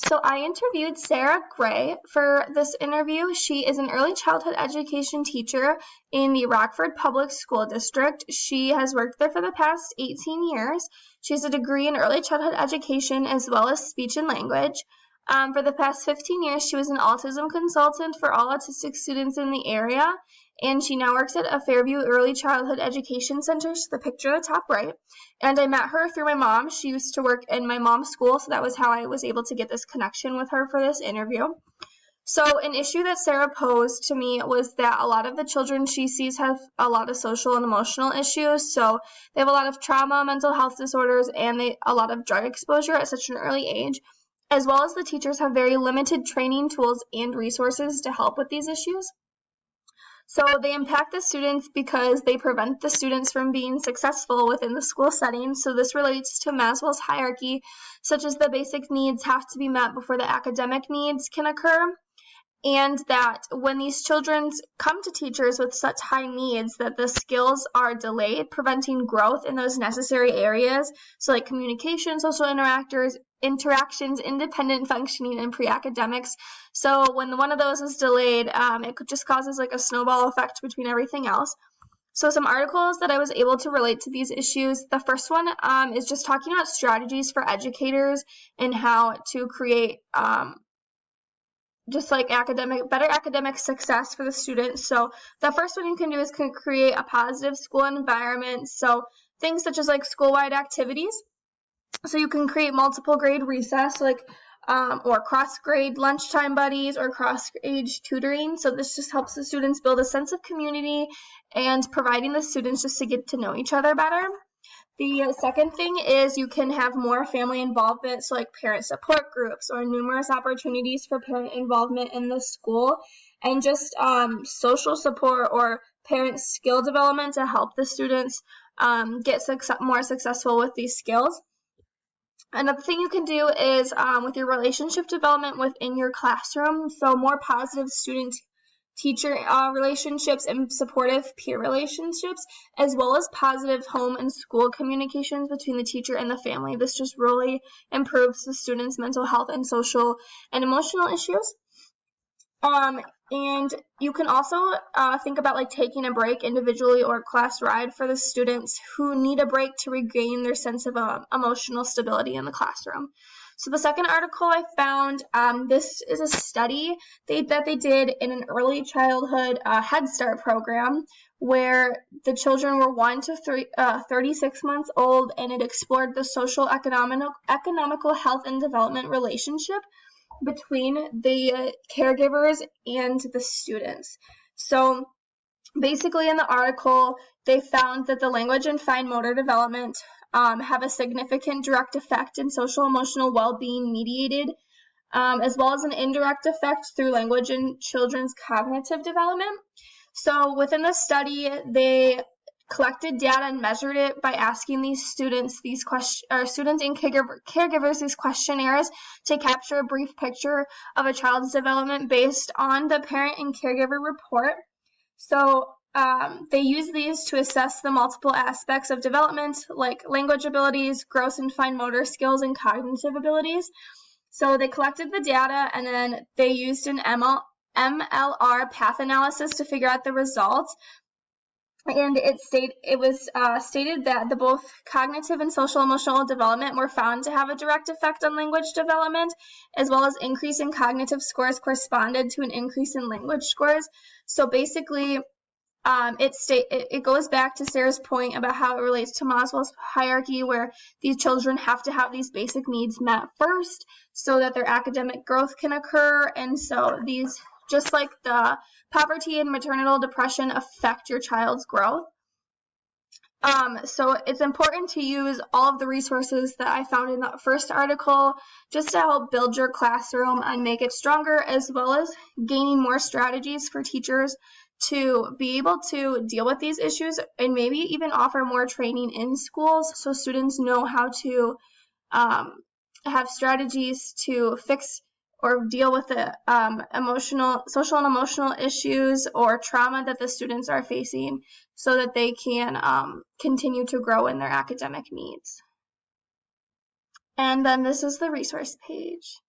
So I interviewed Sarah Gray for this interview. She is an early childhood education teacher in the Rockford Public School District. She has worked there for the past 18 years. She has a degree in early childhood education as well as speech and language. For the past 15 years, she was an autism consultant for all autistic students in the area, and she now works at a Fairview Early Childhood Education Center, so the picture at the top right. And I met her through my mom. She used to work in my mom's school, so that was how I was able to get this connection with her for this interview. So an issue that Sarah posed to me was that a lot of the children she sees have a lot of social and emotional issues. So they have a lot of trauma, mental health disorders, and a lot of drug exposure at such an early age, as well as the teachers have very limited training tools and resources to help with these issues. So they impact the students because they prevent the students from being successful within the school setting. So this relates to Maslow's hierarchy, such as the basic needs have to be met before the academic needs can occur. And that when these children come to teachers with such high needs that the skills are delayed, preventing growth in those necessary areas, so like communication, social interactions, independent functioning, and pre-academics. So when one of those is delayed, it just causes like a snowball effect between everything else. So some articles that I was able to relate to these issues. The first one is just talking about strategies for educators and how to create just like better academic success for the students. So the first one you can do is create a positive school environment. So things such as like school-wide activities. So you can create multiple grade recess, or cross-grade lunchtime buddies or cross-age tutoring. So this just helps the students build a sense of community and providing the students just to get to know each other better. The second thing is you can have more family involvement, so like parent support groups or numerous opportunities for parent involvement in the school, and just social support or parent skill development to help the students get more successful with these skills. Another thing you can do is with your relationship development within your classroom, so more positive student-teacher relationships and supportive peer relationships, as well as positive home and school communications between the teacher and the family. This just really improves the students' mental health and social and emotional issues. And you can also think about like taking a break individually or class-wide for the students who need a break to regain their sense of emotional stability in the classroom. So the second article I found, this is a study that they did in an early childhood Head Start program where the children were 1 to 36 months old, and it explored the social, economical, health, and development relationship between the caregivers and the students. So basically in the article, they found that the language and fine motor development have a significant direct effect in social emotional well-being mediated, as well as an indirect effect through language in children's cognitive development. So within the study, they collected data and measured it by asking these students students and caregivers these questionnaires to capture a brief picture of a child's development based on the parent and caregiver report. So they use these to assess the multiple aspects of development, like language abilities, gross and fine motor skills, and cognitive abilities. So they collected the data, and then they used an MLR path analysis to figure out the results. And it was stated that both cognitive and social emotional development were found to have a direct effect on language development, as well as increase in cognitive scores corresponded to an increase in language scores. So basically, it goes back to Sarah's point about how it relates to Maslow's hierarchy, where these children have to have these basic needs met first so that their academic growth can occur. And so these, just like the poverty and maternal depression, affect your child's growth. So it's important to use all of the resources that I found in that first article just to help build your classroom and make it stronger, as well as gaining more strategies for teachers to be able to deal with these issues, and maybe even offer more training in schools so students know how to have strategies to fix or deal with the social and emotional issues or trauma that the students are facing, so that they can continue to grow in their academic needs. And then this is the resource page.